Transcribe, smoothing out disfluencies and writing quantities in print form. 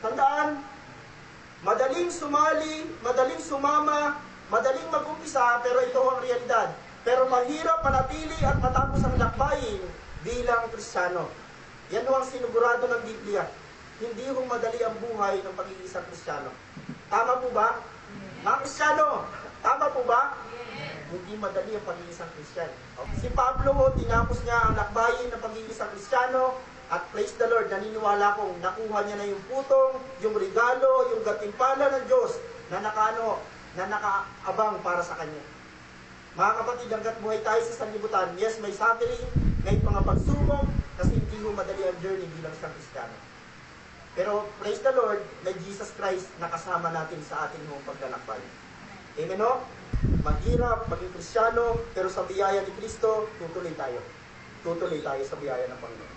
Tandaan, madaling sumali, madaling sumama, madaling mag-umpisa, pero ito ang realidad. Pero mahirap manatili at matapos ang lakbayin bilang Kristiyano. Yan ang sinugurado ng Biblia. Hindi kung madali ang buhay ng pag-iisang Kristiyano. Tama po ba? Mga Kristiyano, tama po ba? Hindi madali ang pag-iisang Kristiyano. Si Pablo, tinapos niya ang lakbayin ng pag-iisang Kristiyano. At praise the Lord, naniniwala kong nakuha niya na yung putong, yung regalo, yung gatimpala ng Diyos na nakaabang para sa kanya. Mga kapatid, hanggat buhay tayo sa sanlibutan, yes, may suffering, may mga pagsubok, kasi hindi mo madali ang journey bilang isang Kristiyano. Pero praise the Lord, may Jesus Christ na kasama natin sa ating mga paglalakbay. Amen o? Maghirap, maging Kristiyano, pero sa biyaya ni Kristo, tutuloy tayo. Tutuloy tayo sa biyaya ng Panginoon.